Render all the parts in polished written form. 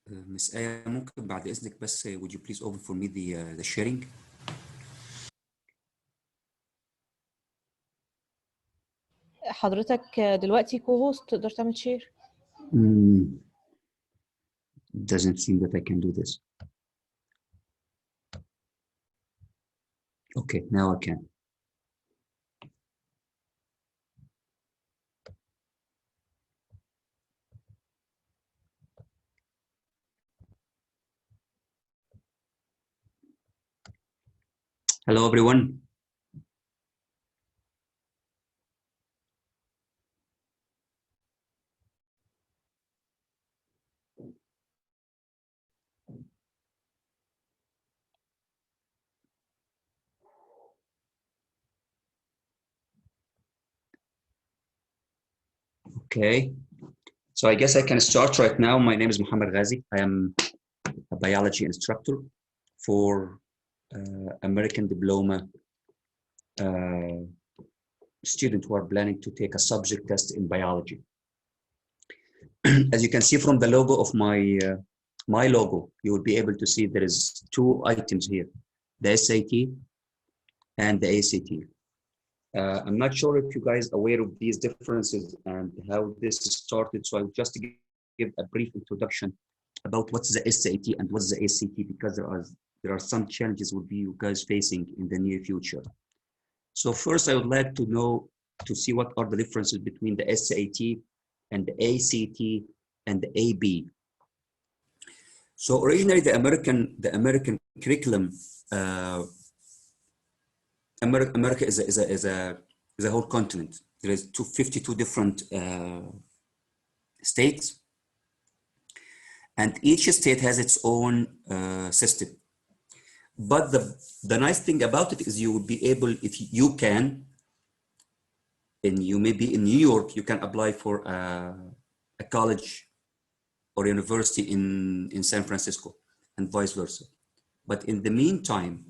Miss آية ممكن بعد إذنك بس would you please open for me the sharing. حضرتك دلوقتي كو-هوست، تقدر تعمل شير. Doesn't seem that I can do this. Okay, now I can. Hello everyone. Okay, so I guess I can start right now. My name is Mohammed. I am a biology instructor for American Diploma students who are planning to take a subject test in biology. As you can see from the logo of my logo, you will be able to see there is two items here, the SAT and the ACT. I'm not sure if you guys are aware of these differences and how this started, so I'll just give a brief introduction about what's the SAT and what's the ACT, because there are some challenges will be you guys facing in the near future. So first, I would like to see what are the differences between the SAT and the ACT and the AB. So originally, the American curriculum, America is a whole continent. There is 52 different states, and each state has its own system. But the nice thing about it is you will be able, if you can, and you may be in New York, you can apply for a college or university in San Francisco and vice versa. But in the meantime,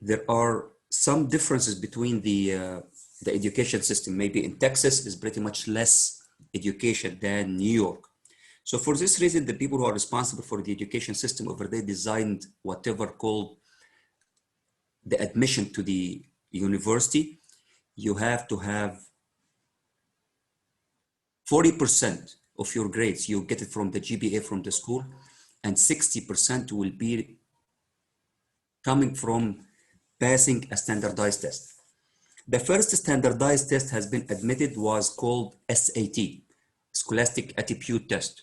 there are some differences between the education system. Maybe in Texas is pretty much less education than New York. So for this reason, the people who are responsible for the education system over there designed whatever called the admission to the university. You have to have 40% of your grades, you get it from the GPA from the school, and 60% will be coming from passing a standardized test. The first standardized test has been admitted was called SAT, Scholastic Aptitude Test.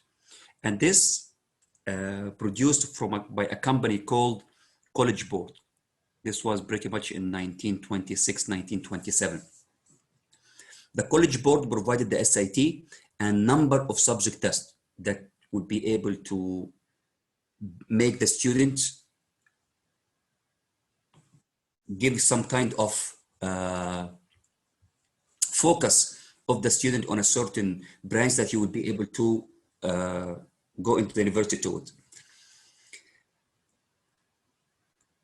And this produced by a company called College Board. This was pretty much in 1926, 1927. The College Board provided the SAT and number of subject tests that would be able to make the students give some kind of focus of the student on a certain branch that you would be able to go into the university to it.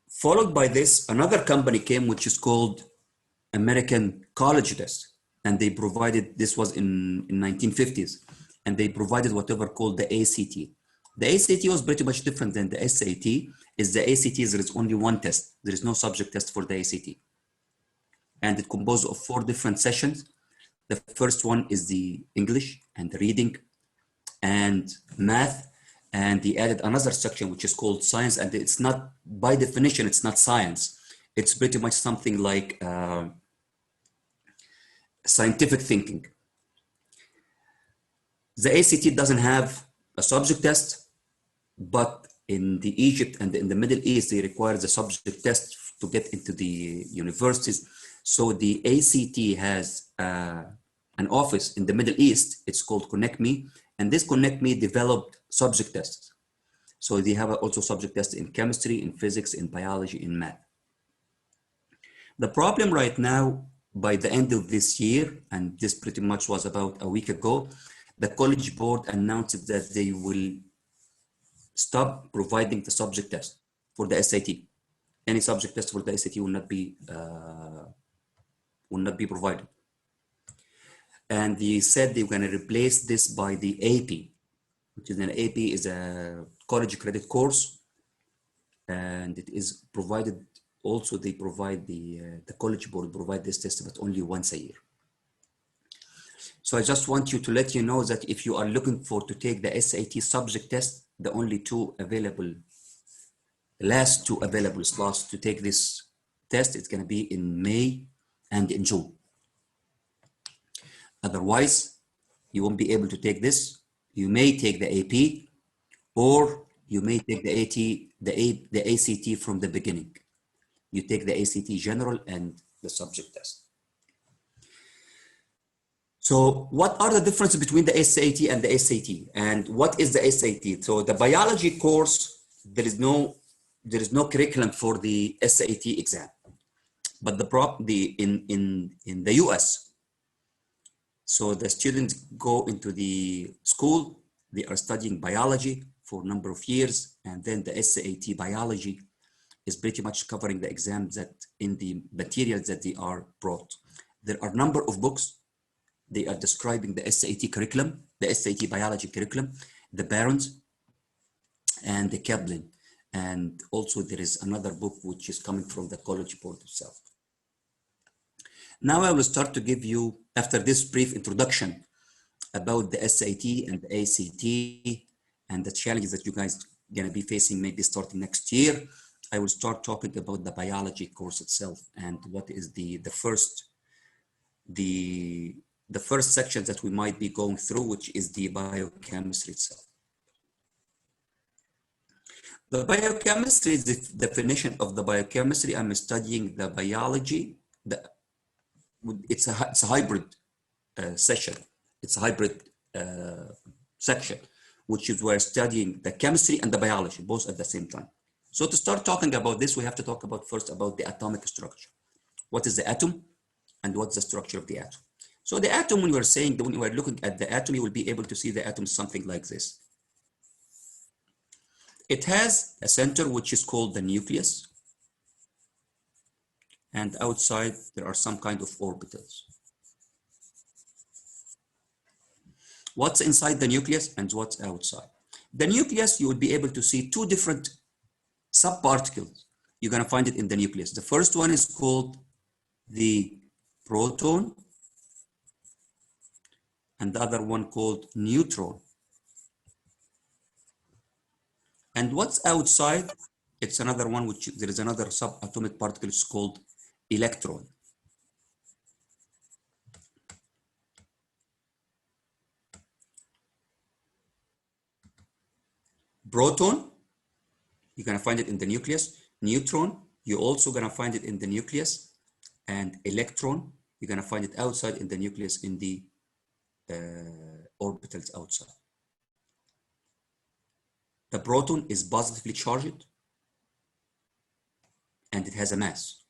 Followed by this, another company came, which is called American College Test. And they provided, this was in 1950s, and they provided whatever called the ACT. The ACT was pretty much different than the SAT. Is the ACT, there is only one test. There is no subject test for the ACT. And it composed of 4 different sessions. The first one is the English and the reading and math. And they added another section, which is called science. And it's not, by definition, it's not science. It's pretty much something like scientific thinking. The ACT doesn't have a subject test, but in the Egypt and in the Middle East, they require the subject test to get into the universities. So the ACT has an office in the Middle East. It's called Connect Me, and this Connect Me developed subject tests. So they have also subject tests in chemistry, in physics, in biology, in math. The problem right now, by the end of this year, and this pretty much was about a week ago, the College Board announced that they will stop providing the subject test for the SAT. Any subject test for the SAT will not be provided. And they said they're going to replace this by the AP. which is an AP, is a college credit course, and it is provided. Also, they provide the college board provide this test, but only once a year. So I just want you to let you know that if you are looking to take the SAT subject test, the only last two available slots to take this test, it's going to be in May and in June. Otherwise, you won't be able to take this. You may take the AP, or you may take the ACT from the beginning. You take the ACT general and the subject test. So what are the differences between the SAT and the SAT? And what is the SAT? So the biology course, there is no curriculum for the SAT exam. But in the US, so the students go into the school, they are studying biology for a number of years, and then the SAT biology is pretty much covering the exams that in the materials that they are brought. There are a number of books. They are describing the SAT curriculum, the SAT biology curriculum, the Barron's and the Kaplan. And also there is another book which is coming from the college board itself. Now I will start to give you, after this brief introduction about the SAT and the ACT and the challenges that you guys are gonna be facing maybe starting next year, I will start talking about the biology course itself and what is the first section that we might be going through, which is the biochemistry itself. The biochemistry is the definition of the biochemistry. I'm studying the biology. It's a hybrid session. It's a hybrid section, which is we're studying the chemistry and the biology, both at the same time. So to start talking about this, we have to talk about first about the atomic structure. What is the atom and what's the structure of the atom? So the atom, when we're looking at the atom, you will be able to see the atom something like this. It has a center, which is called the nucleus. And outside, there are some kind of orbitals. What's inside the nucleus and what's outside? The nucleus, you will be able to see two different subparticles. You're going to find it in the nucleus. The first one is called the proton, and the other one called neutron. And what's outside, it's another one, which there is another subatomic particle, it's called electron. Proton, you're gonna find it in the nucleus. Neutron, you're also gonna find it in the nucleus. And electron, you're gonna find it outside in the nucleus in the orbitals outside. The proton is positively charged and it has a mass.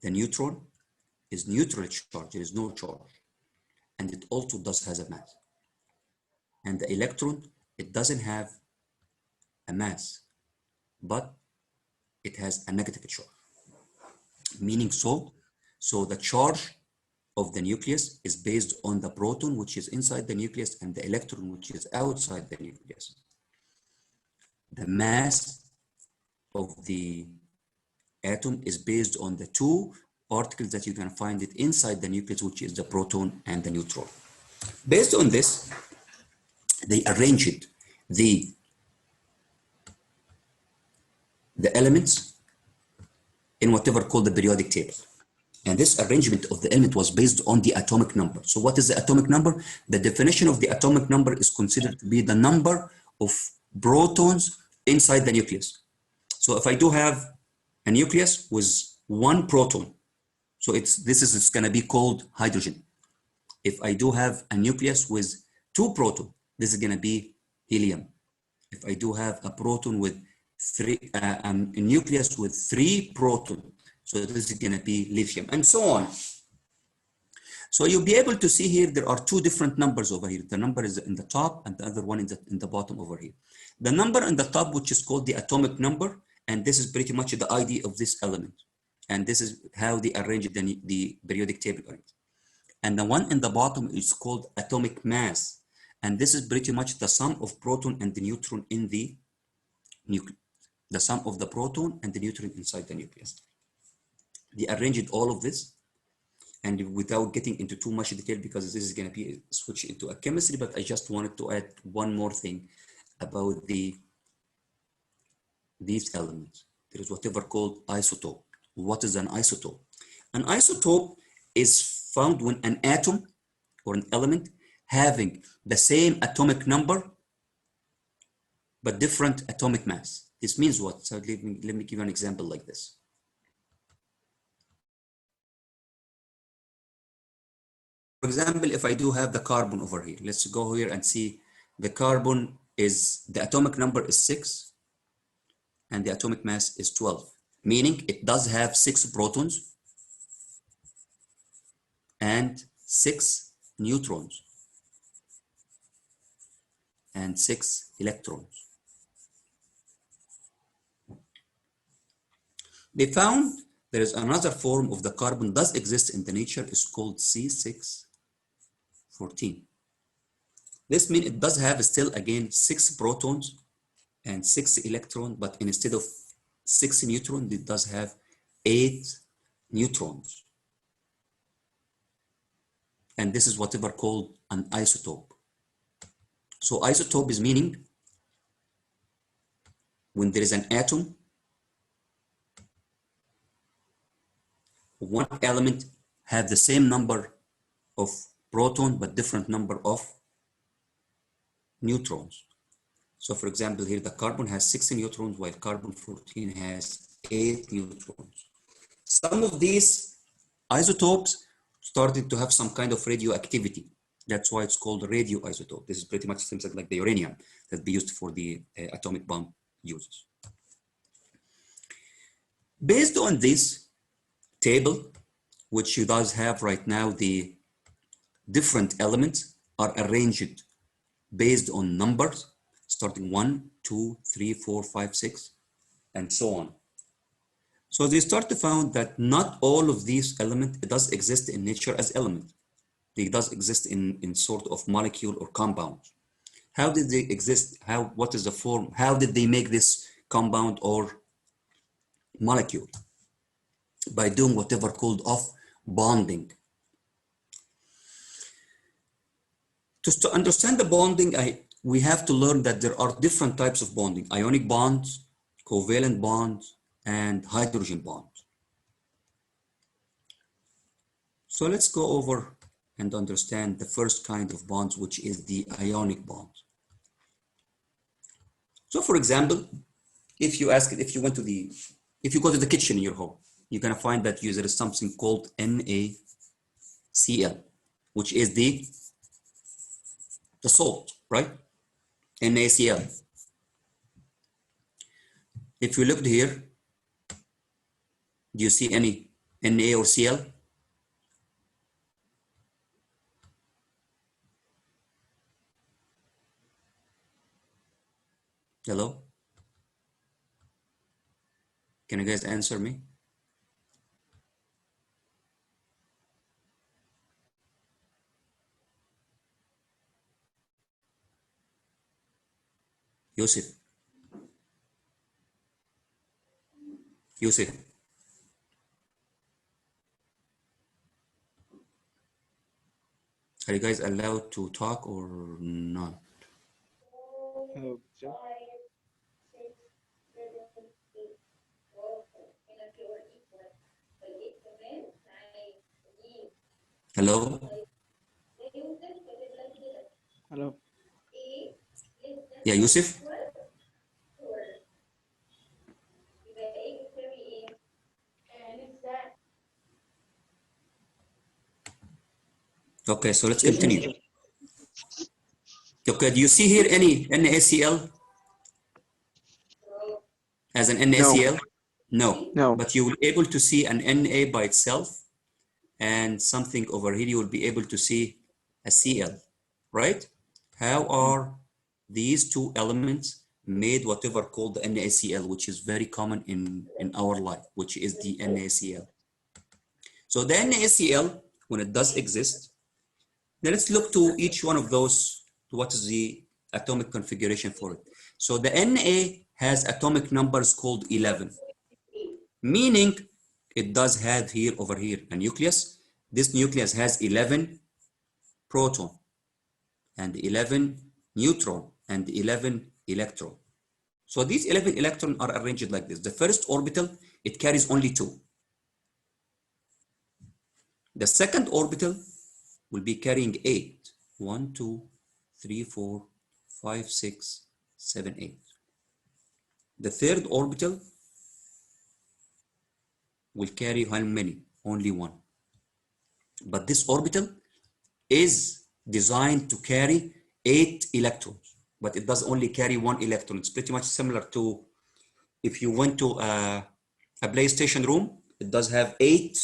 The neutron is neutrally charged, there is no charge, and it also has a mass. And the electron, it doesn't have a mass, but it has a negative charge. Meaning so the charge of the nucleus is based on the proton, which is inside the nucleus, and the electron, which is outside the nucleus. The mass of the atom is based on the two particles that you can find it inside the nucleus, which is the proton and the neutron. Based on this, they arranged the elements in whatever called the periodic table. And this arrangement of the element was based on the atomic number. So what is the atomic number? The definition of the atomic number is considered to be the number of protons inside the nucleus. So if I do have a nucleus with one proton, so this is going to be called hydrogen. If I do have a nucleus with two protons, this is going to be helium. If I do have a proton with a nucleus with three protons, so this is going to be lithium, and so on. So you'll be able to see here, there are two different numbers over here. The number is in the top and the other one in the bottom over here. The number in the top, which is called the atomic number, and this is pretty much the ID of this element. And this is how they arrange the periodic table. And the one in the bottom is called atomic mass. And this is pretty much the sum of proton and the neutron in the nucleus. The sum of the proton and the neutron inside the nucleus. They arranged all of this, and without getting into too much detail, because this is going to be switched into a chemistry, but I just wanted to add one more thing about these elements. There is whatever called isotope. What is an isotope? An isotope is found when an atom or an element having the same atomic number but different atomic mass. This means what? So let me give you an example like this. For example, if I do have the carbon over here, let's go here and see the carbon is, the atomic number is 6 and the atomic mass is 12, meaning it does have 6 protons and 6 neutrons and 6 electrons. They found there is another form of the carbon does exist in the nature, is called C614. This means it does have still again 6 protons and 6 electrons, but instead of 6 neutrons, it does have 8 neutrons. And this is whatever called an isotope. So isotope is meaning when there is an atom, one element have the same number of proton but different number of neutrons. So for example, here the carbon has 6 neutrons while carbon 14 has 8 neutrons. Some of these isotopes started to have some kind of radioactivity. That's why it's called radioisotope. This is pretty much something like the uranium that be used for the atomic bomb uses. Based on this table, which you guys have right now, the different elements are arranged based on numbers, starting 1, 2, 3, 4, 5, 6, and so on. So they start to find that not all of these elements does exist in nature as elements. They does exist in sort of molecule or compound. How did they exist? What is the form? How did they make this compound or molecule? By doing whatever called of bonding. To understand the bonding, we have to learn that there are different types of bonding: ionic bonds, covalent bonds, and hydrogen bonds. So let's go over and understand the first kind of bonds, which is the ionic bond. So for example, if you go to the kitchen in your home, you're gonna find that there is something called NaCl, which is the salt, right? NaCl. If you look here, do you see any Na or Cl? Hello? Can you guys answer me? Yusuf. Are you guys allowed to talk or not? Hello? Hello. Yeah, Yusuf? Okay, so let's continue. Okay, do you see here any NaCl as an NaCl? No. No. But you will be able to see an Na by itself, and something over here you will be able to see a Cl, right? How are these two elements made whatever called the NaCl, which is very common in our life, which is the NaCl. So the NaCl, when it does exist, then let's look to each one of those what is the atomic configuration for it. So the Na has atomic numbers called 11, meaning it does have here over here a nucleus. This nucleus has 11 proton and 11 neutron and 11 electron. So these 11 electrons are arranged like this. The first orbital, it carries only 2. The second orbital will be carrying 8. 1, 2, 3, 4, 5, 6, 7, 8. The third orbital will carry how many? Only 1. But this orbital is designed to carry 8 electrons, but it does only carry 1 electron. It's pretty much similar to if you went to a PlayStation room, it does have 8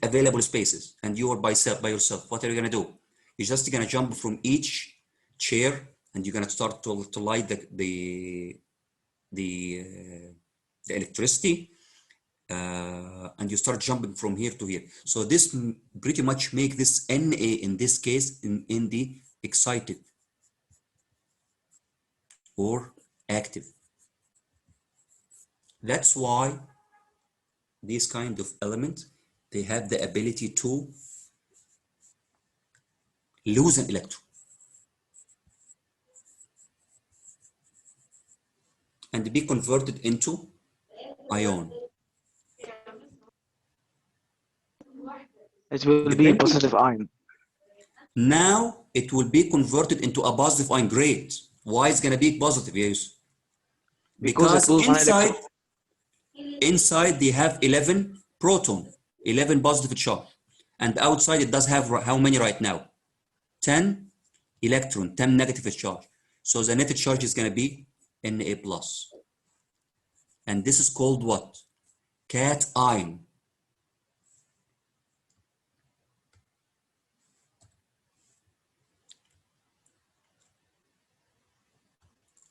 available spaces, and you are by yourself. What are you gonna do? You're just gonna jump from each chair, and you're gonna start to light the electricity, and you start jumping from here to here. So this pretty much make this Na in this case in the excited or active. That's why these kind of elements, they have the ability to lose an electron and be converted into ion. It will be a positive ion. Now it will be converted into a positive ion. Great. Why is going to be positive? Yes. Because inside they have 11 proton, 11 positive charge, and outside it does have how many right now? 10 electron, 10 negative charge. So the net charge is going to be Na plus, and this is called what? Cation.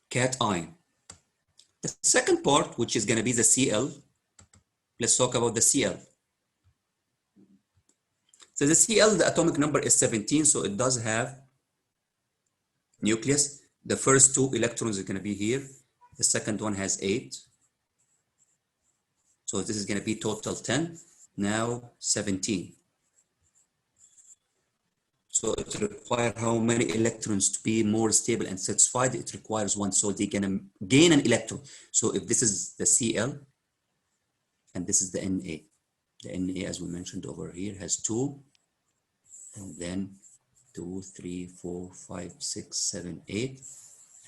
Cation. The second part, which is going to be the Cl, let's talk about the Cl. So the Cl, the atomic number is 17, so it does have nucleus. The first 2 electrons are going to be here. The second one has 8. So this is going to be total 10, now 17. So it requires how many electrons to be more stable and satisfied? It requires 1, so they're going to gain an electron. So if this is the Cl, and this is the Na. The Na, as we mentioned over here, has 2, and then 2, 3, 4, 5, 6, 7, 8,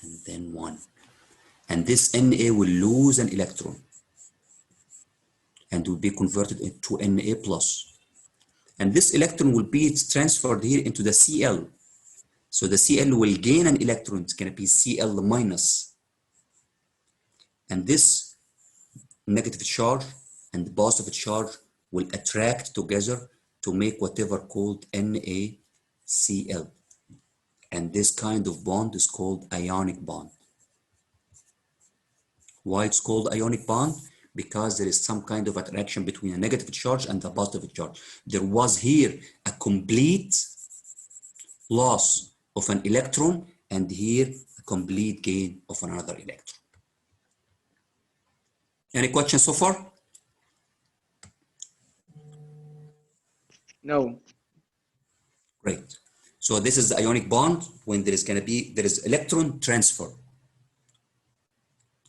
and then 1. And this Na will lose an electron and will be converted into Na plus. And this electron will be transferred here into the Cl. So the Cl will gain an electron. It's going to be Cl minus. And this negative charge and positive charge will attract together to make whatever called NaCl. And this kind of bond is called ionic bond. Why it's called ionic bond? Because there is some kind of attraction between a negative charge and a positive charge. There was here a complete loss of an electron, and here a complete gain of another electron. Any questions so far? No. Great. So this is the ionic bond when there is electron transfer.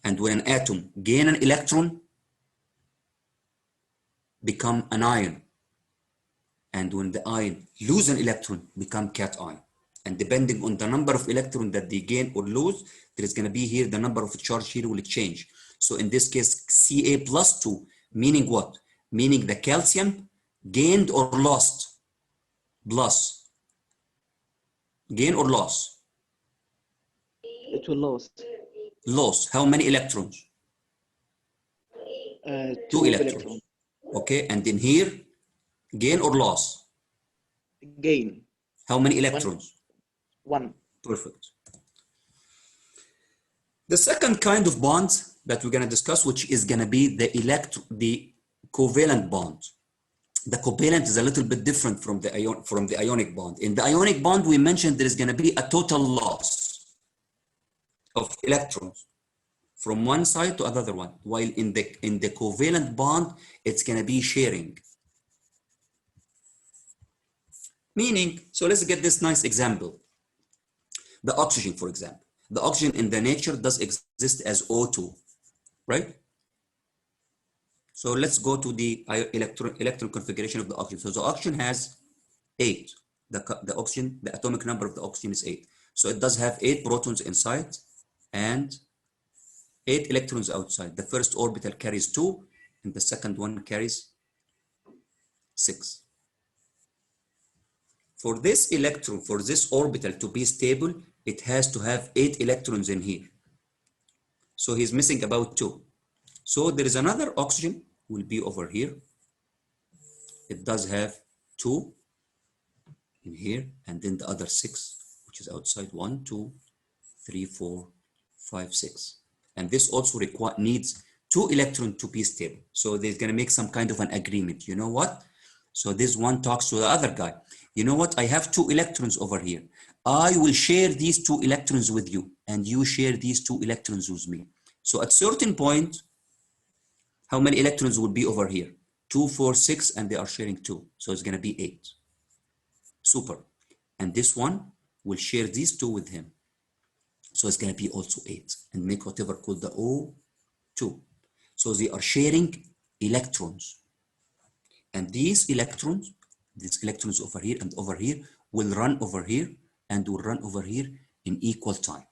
And when an atom gain an electron, become an ion. And when the ion lose an electron, become cation. And depending on the number of electrons that they gain or lose, there is going to be here, the number of charge here will change. So in this case, Ca plus 2, meaning what? Meaning the calcium gained or lost? Plus. Gain or loss? It will lose. Loss. How many electrons? 2 electrons. Okay, and in here, gain or loss? Gain. How many electrons? 1. Perfect. The second kind of bond that we're going to discuss, which is going to be the covalent bond. the covalent is a little bit different from the ionic bond. In the ionic bond, we mentioned there is going to be a total loss of electrons from one side to another one, while in the covalent bond, it's going to be sharing. Meaning, so let's get this nice example. The oxygen, for example. The oxygen in the nature does exist as O2, right? So let's go to the electron configuration of the oxygen. So the oxygen has 8. The oxygen, the atomic number of the oxygen is 8. So it does have 8 protons inside and 8 electrons outside. The first orbital carries 2, and the second one carries 6. For this electron, for this orbital to be stable, it has to have 8 electrons in here. So he's missing about 2. So there is another oxygen will be over here. It does have 2 in here, and then the other 6, which is outside. 1, 2, 3, 4, 5, 6. And this also needs 2 electrons to be stable. So they're going to make some kind of an agreement. You know what? So this one talks to the other guy. You know what? I have 2 electrons over here. I will share these 2 electrons with you, and you share these 2 electrons with me. So at certain point, how many electrons will be over here? 2, 4, 6, and they are sharing 2. So it's going to be 8. Super. And this one will share these 2 with him. So it's going to be also 8 and make whatever called the O2. So they are sharing electrons. And these electrons over here and over here will run over here and will run over here in equal time.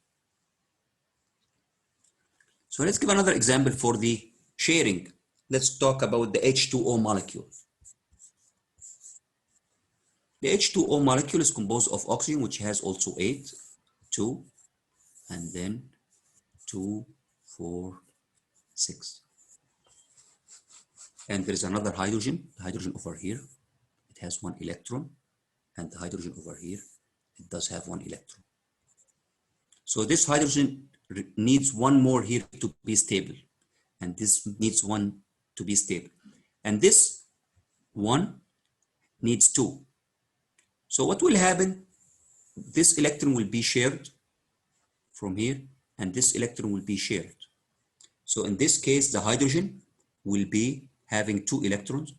So let's give another example for the sharing. Let's talk about the H2o molecule. The H2o molecule is composed of oxygen, which has also 8, 2, and then 2, 4, 6. And there is another hydrogen, the hydrogen over here. It has 1 electron, and the hydrogen over here, it does have 1 electron. So this hydrogen needs 1 more here to be stable, and this needs 1 to be stable. And this one needs 2. So what will happen? This electron will be shared from here, and this electron will be shared. So in this case, the hydrogen will be having 2 electrons,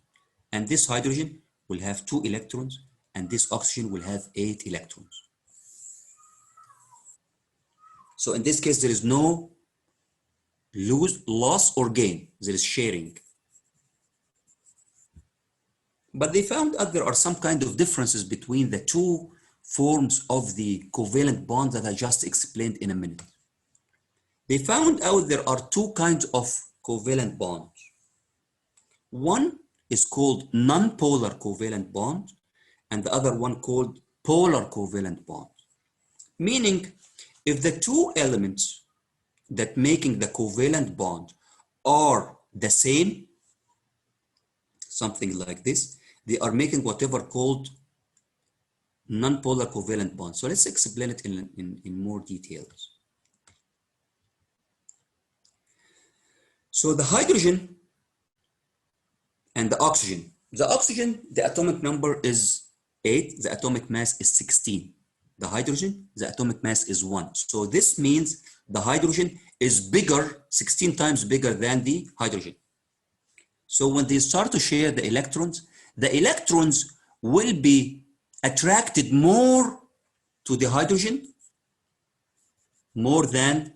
and this hydrogen will have 2 electrons, and this oxygen will have 8 electrons. So in this case, there is no loss or gain, there is sharing. But they found out there are some kind of differences between the 2 forms of the covalent bond that I just explained in a minute. They found out there are 2 kinds of covalent bonds. One is called nonpolar covalent bond, and the other one called polar covalent bond. Meaning, if the 2 elements that making the covalent bond are the same, something like this, they are making whatever called nonpolar covalent bond. So let's explain it in more details. So the hydrogen and the oxygen, the atomic number is 8, the atomic mass is 16. The hydrogen, the atomic mass is 1. So this means the hydrogen is bigger, 16 times bigger than the hydrogen. So when they start to share the electrons will be attracted more to the hydrogen more than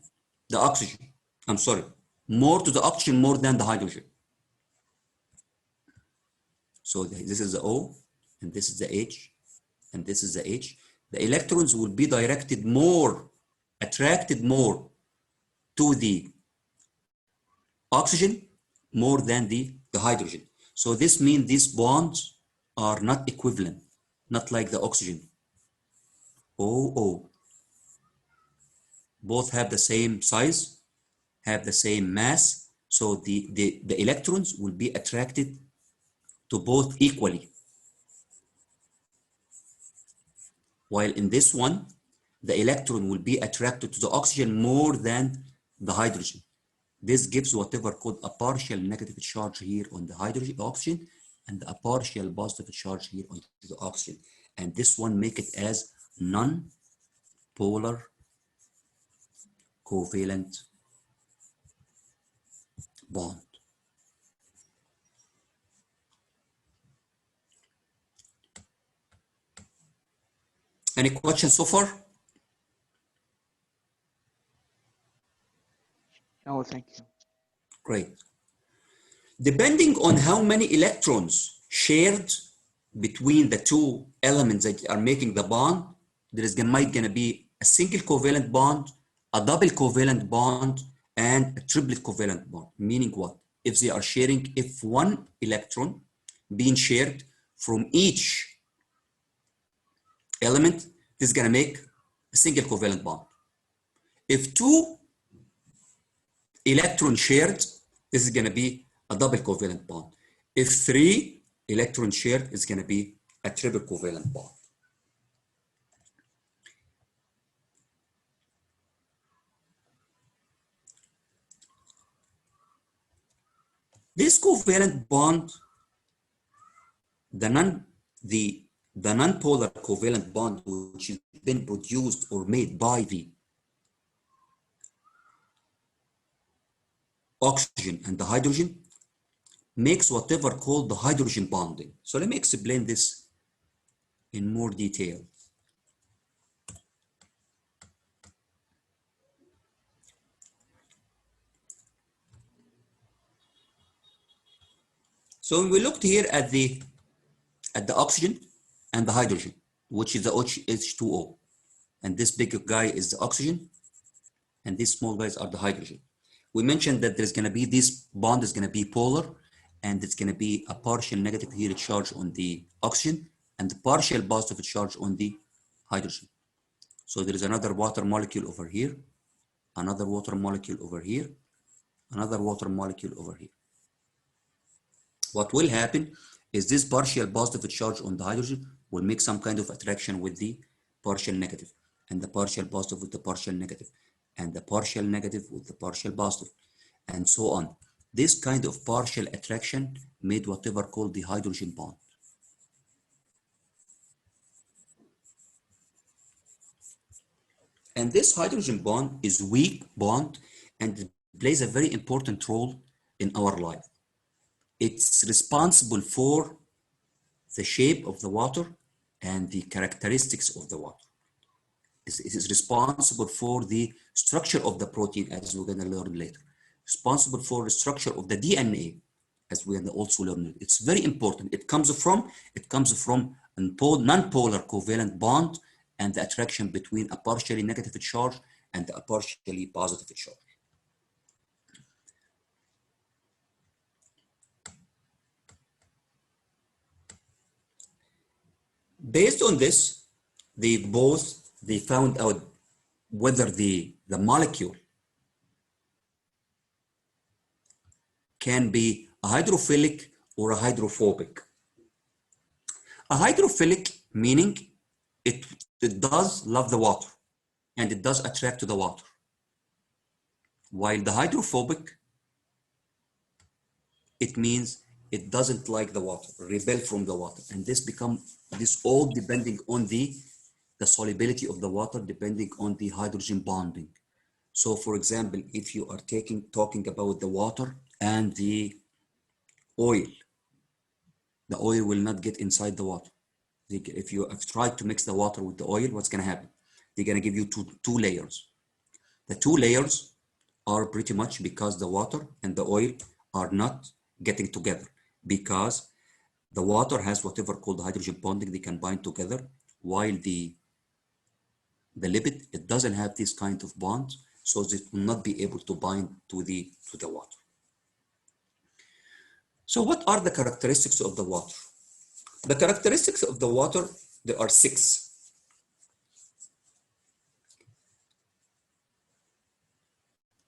the oxygen. I'm sorry, more to the oxygen more than the hydrogen. So this is the O, and this is the H, and this is the H. The electrons will be directed more, attracted more to the oxygen more than the hydrogen. So this means these bonds are not equivalent, not like the oxygen. O. Both have the same size, have the same mass, so the electrons will be attracted to both equally. While in this one, the electron will be attracted to the oxygen more than the hydrogen. This gives whatever called a partial negative charge here on the hydrogen, the oxygen, and a partial positive charge here onto the oxygen. And this one make it as non-polar covalent bond. Any questions so far? No, thank you. Great. Depending on how many electrons shared between the two elements that are making the bond, there is gonna be a single covalent bond, a double covalent bond, and a triplet covalent bond. Meaning what? If they are sharing, if one electron being shared from each element, this is gonna make a single covalent bond. If two electrons shared, this is gonna be a double covalent bond. If three electrons shared, it's gonna be a triple covalent bond. This covalent bond, the non-polar covalent bond, which has been produced or made by the oxygen and the hydrogen, makes whatever called the hydrogen bonding. So let me explain this in more detail. So when we looked here at the oxygen and the hydrogen, which is the H2o, and this big guy is the oxygen, and these small guys are the hydrogen. We mentioned that there's going to be this bond is going to be polar, and it's going to be a partial negative here charge on the oxygen and the partial positive charge on the hydrogen. So there is another water molecule over here, another water molecule over here, another water molecule over here. What will happen is this partial positive charge on the hydrogen will make some kind of attraction with the partial negative, and the partial positive with the partial negative, and the partial negative with the partial positive, and so on. This kind of partial attraction made whatever called the hydrogen bond. And this hydrogen bond is weak bond, and it plays a very important role in our life. It's responsible for the shape of the water and the characteristics of the water. It is responsible for the structure of the protein, as we're going to learn later. Responsible for the structure of the DNA, as we're going to also learn. It's very important. It comes from a non-polar covalent bond and the attraction between a partially negative charge and a partially positive charge. Based on this, they found out whether the molecule can be a hydrophilic or a hydrophobic. A hydrophilic meaning it does love the water and it does attract to the water. While the hydrophobic, it means it doesn't like the water, rebel from the water. And this all depending on the solubility of the water, depending on the hydrogen bonding. So for example, if you are talking about the water and the oil will not get inside the water. If you have tried to mix the water with the oil, what's going to happen? They're going to give you two layers. The two layers are pretty much because the water and the oil are not getting together, because the water has whatever called hydrogen bonding, they can bind together, while the lipid, it doesn't have this kind of bond, so it will not be able to bind to the water. So what are the characteristics of the water? The characteristics of the water, there are 6.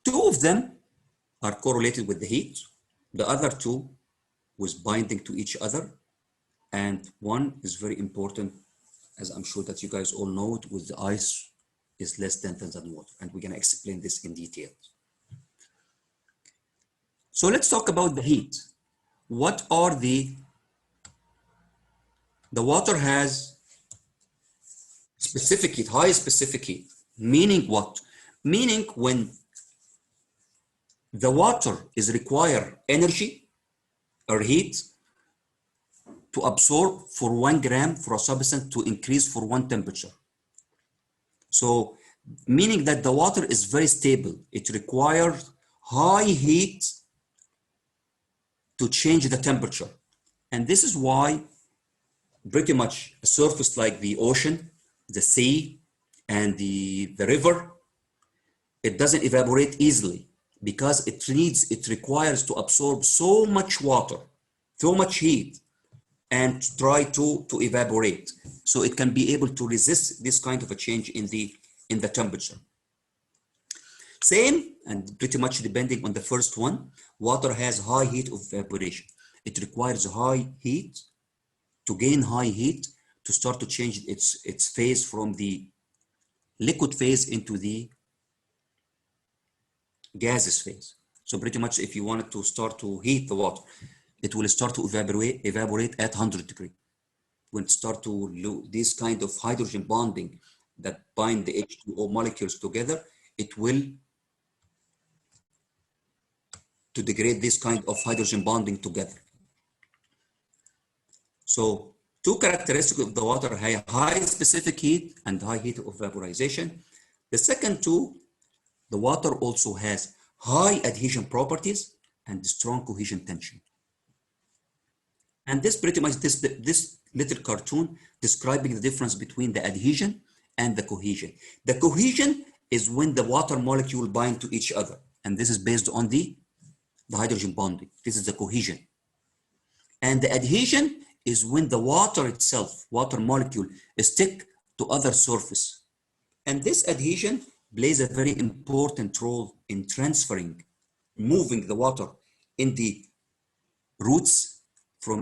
Two of them are correlated with the heat, the other 2 with binding to each other, and one is very important, as I'm sure that you guys all know it, with the ice is less dense than water, and we're going to explain this in detail. So let's talk about the heat. What are the the water has specific heat, high specific heat. Meaning what? Meaning when the water is require energy or heat to absorb for 1 gram for a substance to increase for 1 temperature. So meaning that the water is very stable. It requires high heat to change the temperature. And this is why pretty much a surface like the ocean, the sea, and the river, it doesn't evaporate easily because it requires to absorb so much water, so much heat, and try to evaporate. So it can be able to resist this kind of a change in the temperature. Same, and pretty much depending on the first one, water has high heat of evaporation. It requires high heat to gain high heat to start to change its phase from the liquid phase into the gaseous phase. So pretty much if you wanted to start to heat the water, it will start to evaporate at 100 degrees. When it start to lose this kind of hydrogen bonding that bind the H2o molecules together, it will to degrade this kind of hydrogen bonding together. So two characteristics of the water have high specific heat and high heat of vaporization. The second two, the water also has high adhesion properties and strong cohesion tension. And this pretty much, this little cartoon describing the difference between the adhesion and the cohesion. The cohesion is when the water molecule bind to each other. And this is based on the hydrogen bonding. This is the cohesion. And the adhesion is when the water itself, water molecule, stick to other surface. And this adhesion plays a very important role in transferring, moving the water in the roots,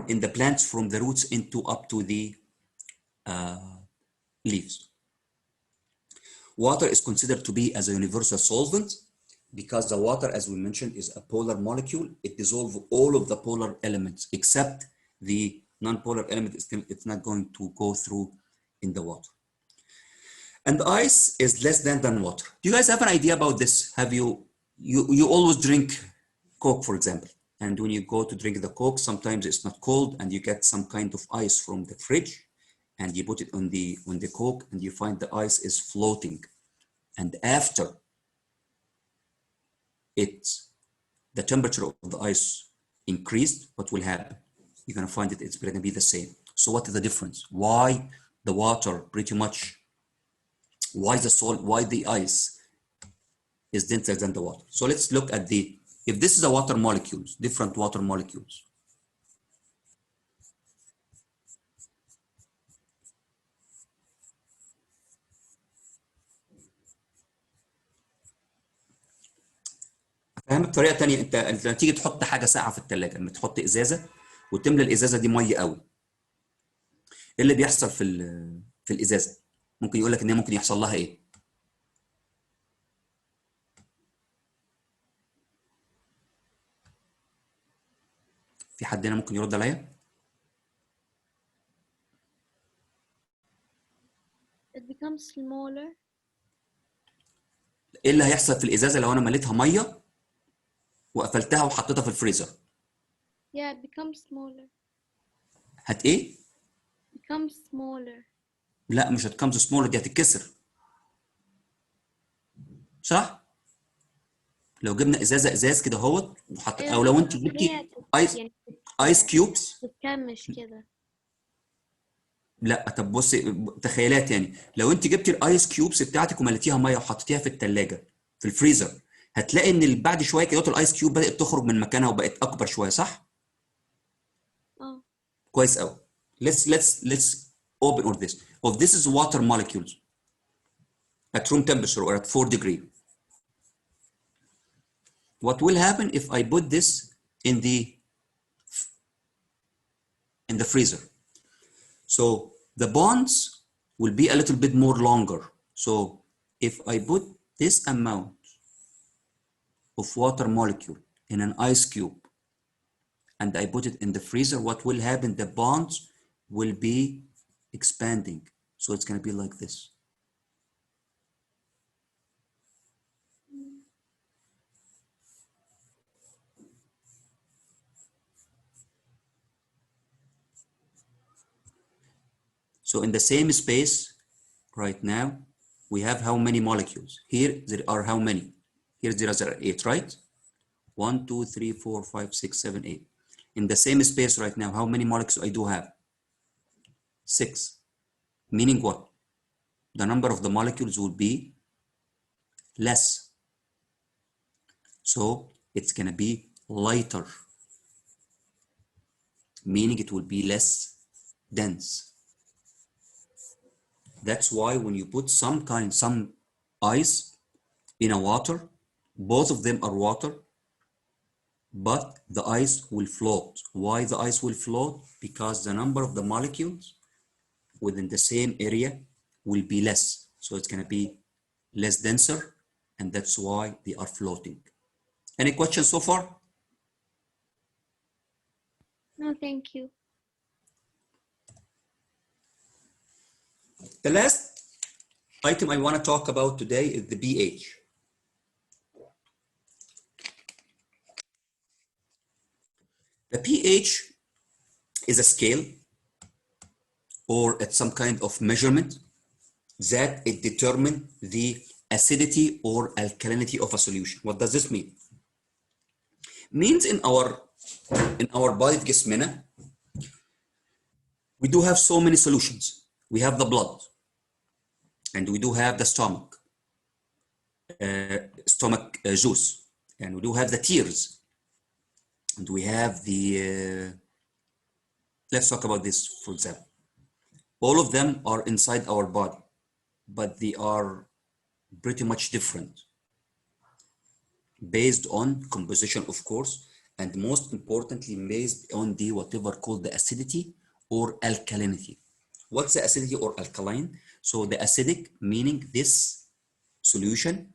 in the plants from the roots into up to the leaves. Water is considered to be as a universal solvent because the water, as we mentioned, is a polar molecule. It dissolves all of the polar elements except the non-polar element. It's not going to go through in the water. And ice is less than water. Do you guys have an idea about this? Have you always drink Coke, for example, and when you go to drink the Coke, sometimes it's not cold and you get some kind of ice from the fridge and you put it on the Coke and you find the ice is floating. And after the temperature of the ice increased, what will happen? You're gonna find it's gonna be the same. So what is the difference? Why the water pretty much, why the ice is denser than the water? So let's look at if this is a water molecules, different water molecules. فاهم بطريقه ثانيه، انت لما تيجي تحط حاجه ساقعه في الثلاجه، لما تحط ازازه وتملى الازازه دي ميه قوي، ايه اللي بيحصل في الازازه؟ ممكن يقول لك ان هي ممكن يحصل لها ايه؟ في حد هنا ممكن يرد عليا؟ It becomes smaller. ايه اللي هيحصل في الازازه لو انا مليتها ميه وقفلتها وحطيتها في الفريزر؟ Yeah, it becomes smaller. هت ايه؟ Becomes smaller. لا مش هتكمز سمول، دي هتتكسر. صح؟ لو جبنا ازاز كده اهوت او لو انت جبتي ايس كيوبس تتكمش كده. لا طب بصي تخيلات، يعني لو انت جبتي الايس كيوبس بتاعتك ومليتيها ميه وحطيتيها في الثلاجه في الفريزر، هتلاقي ان بعد شويه كده الايس كيوب بدات تخرج من مكانها وبقت اكبر شويه، صح؟ كويس قوي. let's open all this. This is water molecules at room temperature or at 4 degrees. What will happen if I put this in the freezer? So the bonds will be a little bit more longer. So if I put this amount of water molecule in an ice cube and I put it in the freezer, what will happen? The bonds will be expanding. So it's going to be like this. So in the same space right now, we have how many molecules? Here there are how many? Here there are 8, right? 1, 2, 3, 4, 5, 6, 7, 8. In the same space right now, how many molecules I do have? 6. Meaning what? The number of the molecules will be less. So it's going to be lighter, meaning it will be less dense. That's why when you put some ice in a water, both of them are water, but the ice will float. Why the ice will float? Because the number of the molecules within the same area will be less. So it's going to be less denser, and that's why they are floating. Any questions so far? No, thank you. The last item I want to talk about today is the pH. The pH is a scale, or it's some kind of measurement that it determines the acidity or alkalinity of a solution. What does this mean? Means in our body جسمنا, we do have so many solutions. We have the blood, and we do have the stomach juice, and we do have the tears, and we have the let's talk about this, for example. All of them are inside our body, but they are pretty much different based on composition, of course, and most importantly based on the whatever called the acidity or alkalinity. What's the acidity or alkaline? So the acidic, meaning this solution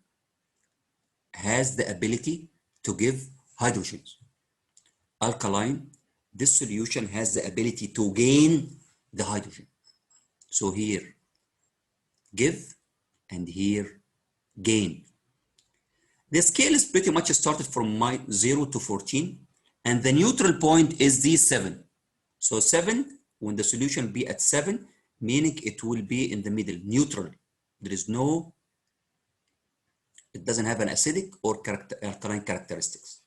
has the ability to give hydrogens. Alkaline, this solution has the ability to gain the hydrogen. So here give, and here gain. The scale is pretty much started from 0 to 14, and the neutral point is the 7. So 7, when the solution be at 7, meaning it will be in the middle, neutral. There is no, it doesn't have an acidic or alkaline characteristics.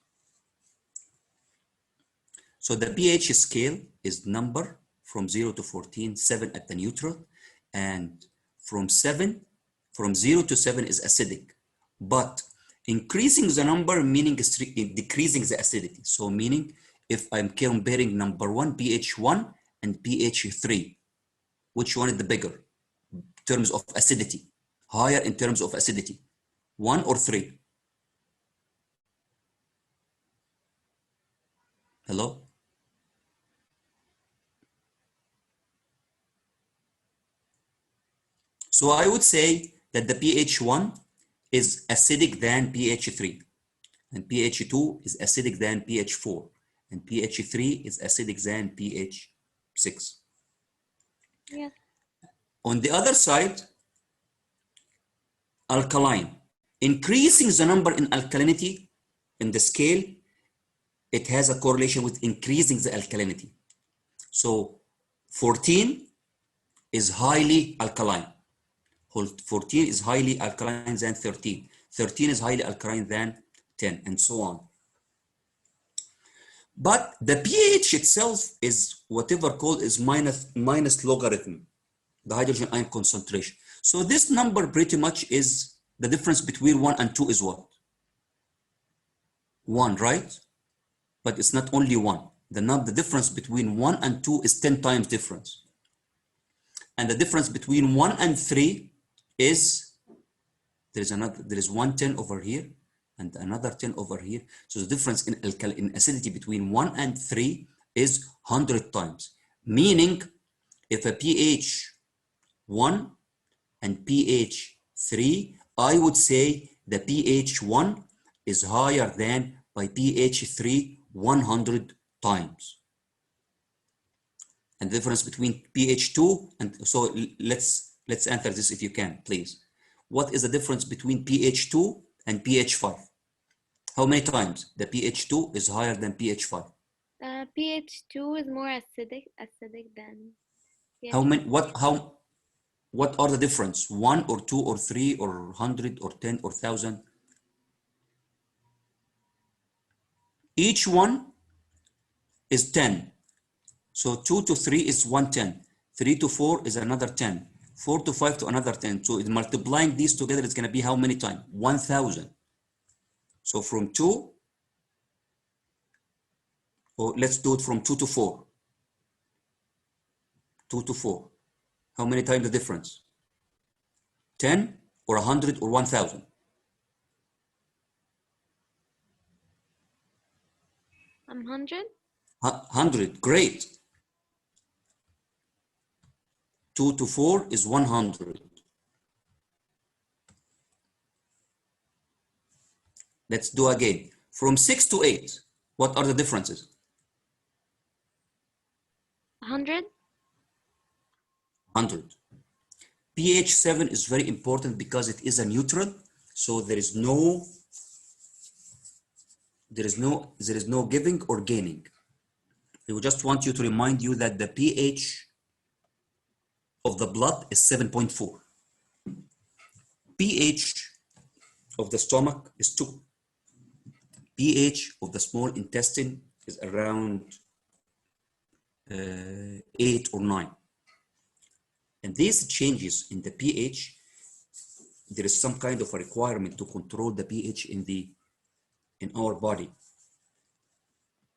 So the pH scale is number from 0 to 14, 7 at the neutral, and from 0 to 7 is acidic, but increasing the number meaning decreasing the acidity. So meaning if I'm comparing number 1, pH 1 and pH 3, which one is the bigger in terms of acidity? Higher in terms of acidity, 1 or 3? Hello? So I would say that the pH 1 is acidic than pH 3, and pH 2 is acidic than pH 4, and pH 3 is acidic than pH 6. Yeah. On the other side, alkaline, increasing the number in alkalinity in the scale, it has a correlation with increasing the alkalinity. So 14 is highly alkaline. 14 is highly alkaline than 13. 13 is highly alkaline than 10, and so on. But the pH itself is whatever called is minus logarithm, the hydrogen ion concentration. So this number pretty much is the difference between 1 and 2 is what? 1, right? But it's not only 1. The difference between 1 and 2 is 10 times difference. And the difference between 1 and 3 is, there is one 10 over here and another 10 over here. So the difference in acidity between 1 and 3 is 100 times. Meaning if a pH 1 and pH 3, I would say the pH 1 is higher than by pH 3 100 times. And the difference between pH 2 and so let's answer this if you can, please. What is the difference between pH 2 and pH 5? How many times the pH 2 is higher than pH 5? pH 2 is more acidic than pH How many? 5. What are the difference? 1 or 2 or 3 or 100 or 10 or 1,000? Each one is 10. So 2 to 3 is 110. 3 to 4 is another 10. 4 to 5 to another 10. So multiplying these together is going to be how many times? 1,000. So from 2, or let's do it from 2 to 4. 2 to 4. How many times the difference? 10 or 100 or 1,000? 100. 100, great. 2 to 4 is 100. Let's do again. From 6 to 8, what are the differences? 100. 100. pH 7 is very important because it is a neutral, so there is no giving or gaining. We just want you to remind you that the pH of the blood is 7.4. pH of the stomach is 2. pH of the small intestine is around 8 or 9. And these changes in the pH, there is some kind of a requirement to control the pH in our body.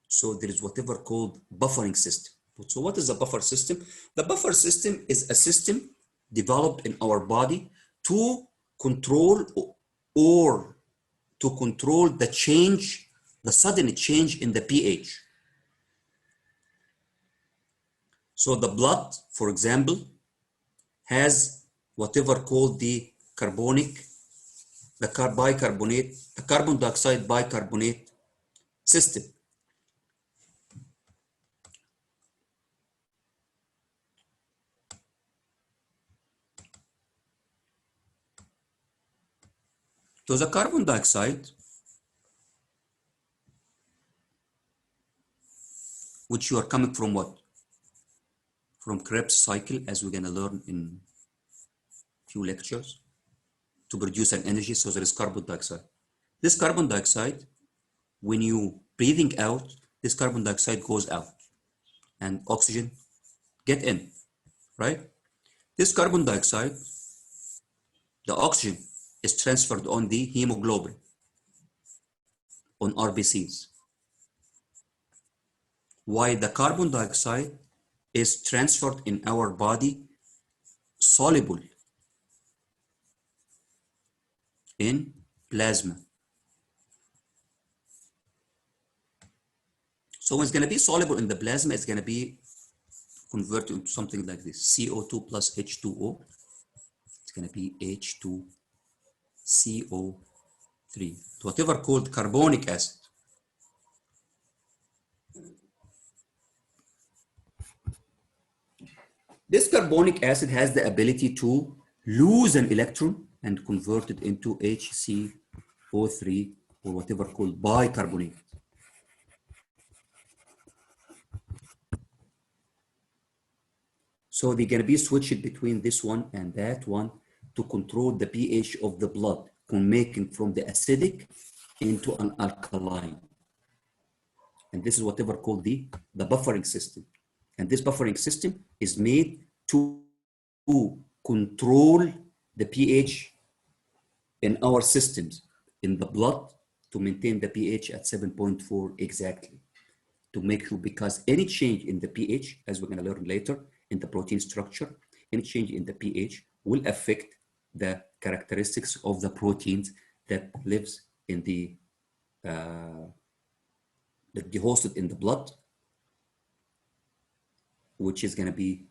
So there is whatever called buffering system. So what is a buffer system? The buffer system is a system developed in our body to control the change, the sudden change in the pH. So the blood, for example, has whatever called the carbon dioxide bicarbonate system. So the carbon dioxide, which you are coming from what? From Krebs cycle, as we're gonna learn in few lectures, to produce an energy. So there is carbon dioxide. This carbon dioxide, when you breathing out, this carbon dioxide goes out and oxygen get in, right? This carbon dioxide, the oxygen is transferred on the hemoglobin, on RBCs. While the carbon dioxide is transferred in our body soluble in plasma. So when it's going to be soluble in the plasma, it's going to be converted into something like this: CO2 plus H2O. It's going to be H2CO3, whatever called carbonic acid. This carbonic acid has the ability to lose an electron and convert it into HCO3 or whatever called bicarbonate. So they're going to be switched between this one and that one to control the pH of the blood, making from the acidic into an alkaline. And this is whatever called the buffering system. And this buffering system is made to control the pH in our systems, in the blood, to maintain the pH at 7.4 exactly. To make sure, because any change in the pH, as we're going to learn later, in the protein structure, any change in the pH will affect the characteristics of the proteins that lives in the hosted in the blood, which is going to be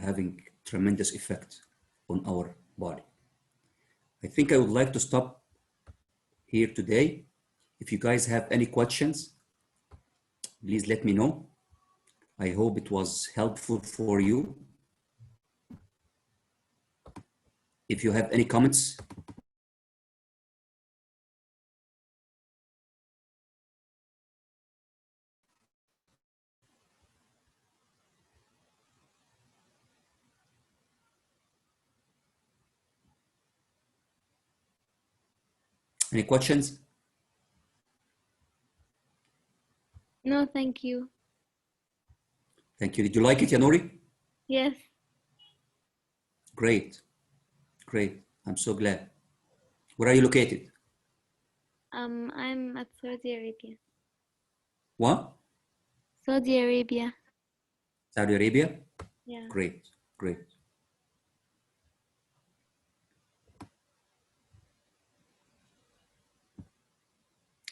having tremendous effect on our body. I think I would like to stop here today. If you guys have any questions, please let me know. I hope it was helpful for you. If you have any comments, any questions? No, thank you. Thank you. Did you like it, Yanori? Yes. Great. Great. I'm so glad. Where are you located? I'm at Saudi Arabia. What? Saudi Arabia. Saudi Arabia? Yeah. Great. Great.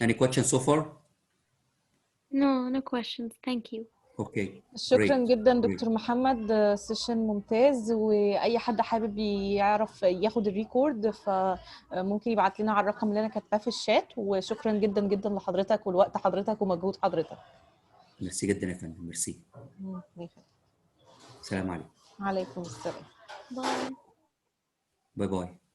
Any questions so far? No, no questions. Thank you. Okay. شكرا Great. جدا Great. دكتور محمد، سيشن ممتاز، واي حد حابب يعرف ياخد الريكورد فممكن يبعت لنا على الرقم اللي انا كاتباه في الشات. وشكرا جدا جدا لحضرتك ولوقت حضرتك ومجهود حضرتك. ميرسي جدا يا فندم. ميرسي. السلام عليكم. عليكم السلام. Bye. باي باي.